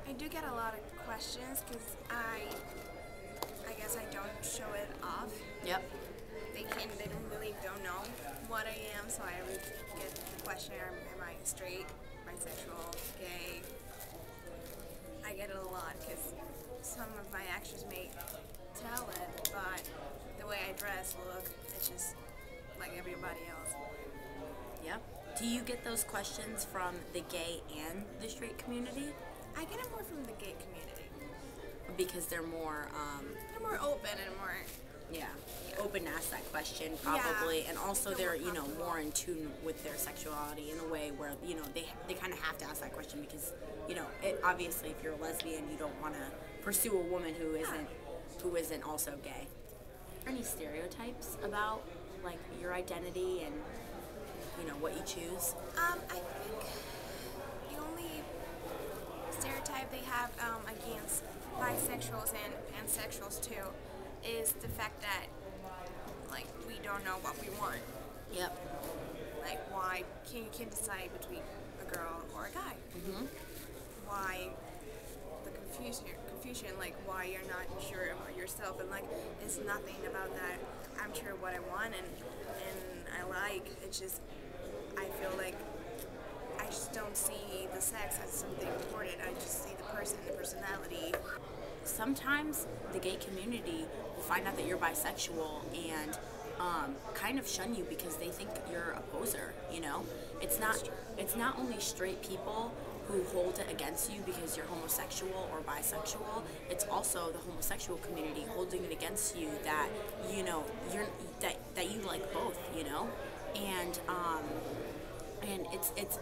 I do get a lot of questions because I guess I don't show it off. Yep. They don't know what I am, so I would get the question, am I straight, bisexual, gay? I get it a lot because some of my actions may tell it, but the way I dress, look, it's just like everybody else. Yep. Do you get those questions from the gay and the straight community? I get it more from the gay community. Because they're more, They're more open and more. yeah, open to ask that question probably, and also They're they're, more comfortable. more in tune with their sexuality in a way where, they kind of have to ask that question because, obviously if you're a lesbian, you don't want to pursue a woman who isn't also gay. Are there any stereotypes about, like, your identity and, what you choose? I think the only stereotype they have against bisexuals and pansexuals too is the fact that, like, we don't know what we want. Yep. Like, why you can't decide between a girl or a guy? Mm-hmm. Why the confusion, like why you're not sure about yourself, and like it's nothing about that. I'm sure what I want and I like. It's just I feel like I just don't see the sex as something important. I just see the person, the personality. Sometimes the gay community will find out that you're bisexual and kind of shun you because they think you're a poser. It's not only straight people who hold it against you because you're homosexual or bisexual. It's also the homosexual community holding it against you that that you like both. And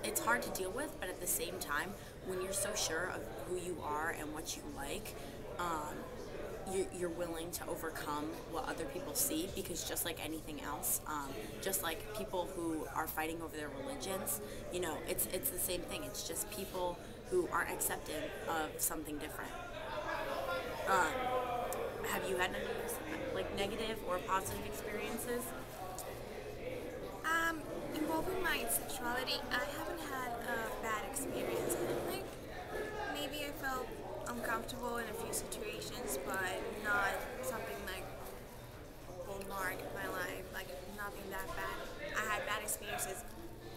it's hard to deal with, but at the same time, when you're so sure of who you are and what you like, you're willing to overcome what other people see, because just like anything else, just like people who are fighting over their religions, it's the same thing. It's just people who aren't accepting of something different. Have you had any like negative or positive experiences? Involving my sexuality, I haven't had a bad experience. Like, maybe I felt uncomfortable in a few situations, but not something like hallmark of my life, like nothing that bad. I had bad experiences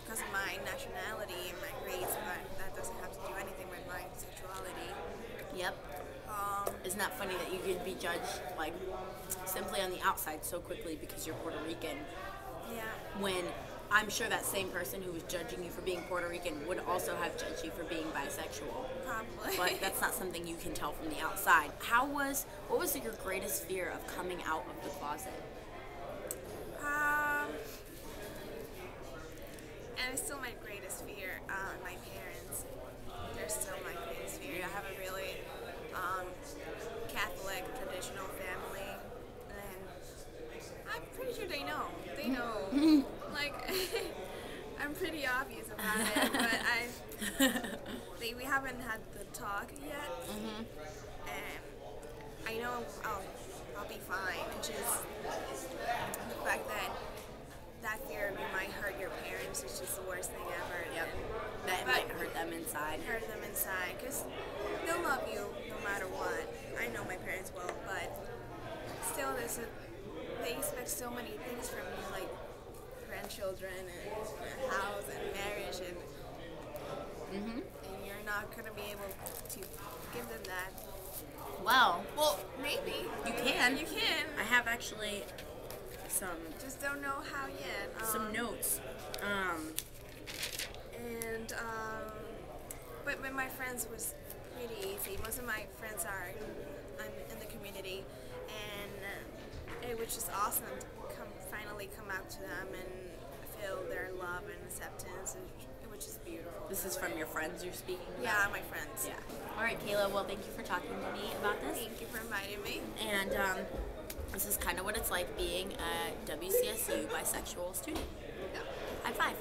because of my nationality and my race, but that doesn't have to do anything with my sexuality. Yep. Isn't that funny that you could be judged like simply on the outside so quickly because you're Puerto Rican? Yeah. When I'm sure that same person who was judging you for being Puerto Rican would also have judged you for being bisexual. Probably. But that's not something you can tell from the outside. What was your greatest fear of coming out of the closet? And it's still my greatest fear. My parents. They're still my greatest fear. I have a really Catholic, traditional family, and I'm pretty sure they know. They know. Like, I'm pretty obvious about it, but we haven't had the talk yet. Mm-hmm. And I know I'll be fine. It's just the fact that fear of you might hurt your parents is just the worst thing ever. Yep. That might hurt them inside. Hurt them inside, because they'll love you no matter what. I know my parents will, but still they expect so many things from you, like grandchildren and a house and marriage, and you're not going to be able to give them that. Well, maybe. You can. You can. I have actually Just don't know how yet. some notes. But my friends was pretty easy. Most of my friends are in the community, and it was just awesome to finally come out to them and feel their love and acceptance, and it was just beautiful. This is from your friends you're speaking about? Yeah, my friends. Yeah. All right, Kayla. Well, thank you for talking to me about this. Thank you for inviting me. And this is kind of what it's like being a WCSU bisexual student. Yeah. High five.